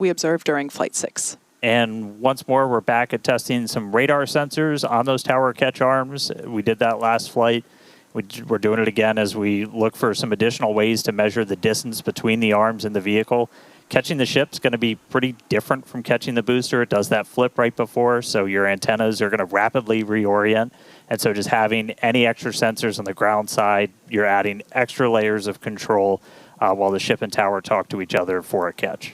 we observed during Flight 6. And once more, we're back at testing some radar sensors on those tower catch arms. We did that last flight. We're doing it again as we look for some additional ways to measure the distance between the arms and the vehicle. Catching the ship's going to be pretty different from catching the booster. It does that flip right before, so your antennas are going to rapidly reorient. And so just having any extra sensors on the ground side, you're adding extra layers of control while the ship and tower talk to each other for a catch.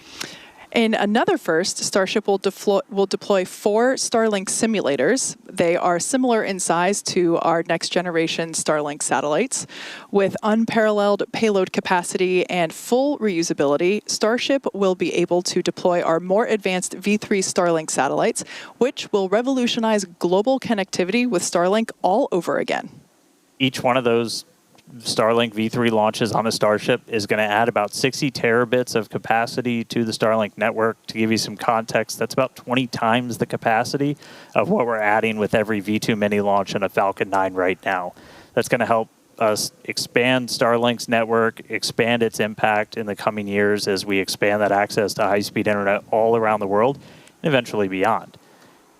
In another first, Starship will deploy 4 Starlink simulators. They are similar in size to our next-generation Starlink satellites. With unparalleled payload capacity and full reusability, Starship will be able to deploy our more advanced V3 Starlink satellites, which will revolutionize global connectivity with Starlink all over again. Each one of those Starlink V3 launches on a Starship is going to add about 60 terabits of capacity to the Starlink network. To give you some context, that's about 20 times the capacity of what we're adding with every V2 mini launch on a Falcon 9 right now. That's going to help us expand Starlink's network, expand its impact in the coming years as we expand that access to high-speed internet all around the world and eventually beyond.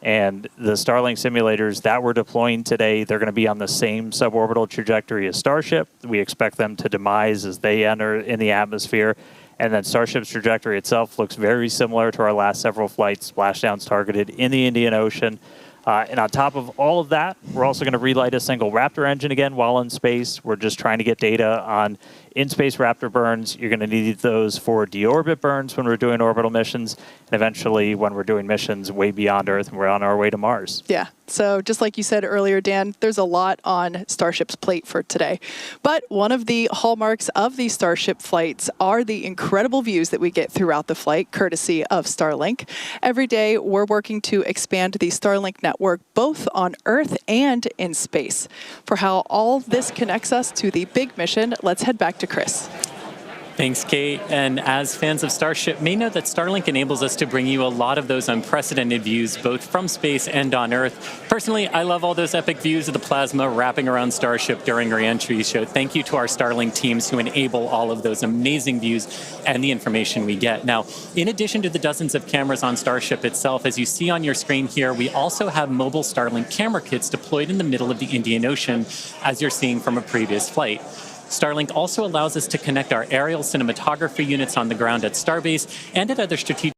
And the Starlink simulators that we're deploying today, they're going to be on the same suborbital trajectory as Starship. We expect them to demise as they enter in the atmosphere. And then Starship's trajectory itself looks very similar to our last several flights, splashdowns targeted in the Indian Ocean. And on top of all of that, we're also going to relight a single Raptor engine again while in space. We're just trying to get data on in-space Raptor burns. You're going to need those for deorbit burns when we're doing orbital missions, and eventually when we're doing missions way beyond Earth and we're on our way to Mars. Yeah, so just like you said earlier, Dan, there's a lot on Starship's plate for today. But one of the hallmarks of these Starship flights are the incredible views that we get throughout the flight, courtesy of Starlink. Every day, we're working to expand the Starlink network both on Earth and in space. For how all this connects us to the big mission, let's head back to Chris. Thanks, Kate. And as fans of Starship may know that Starlink enables us to bring you a lot of those unprecedented views, both from space and on Earth. Personally, I love all those epic views of the plasma wrapping around Starship during re-entry. So thank you to our Starlink teams who enable all of those amazing views and the information we get. Now, in addition to the dozens of cameras on Starship itself, as you see on your screen here, we also have mobile Starlink camera kits deployed in the middle of the Indian Ocean, as you're seeing from a previous flight. Starlink also allows us to connect our aerial cinematography units on the ground at Starbase and at other strategic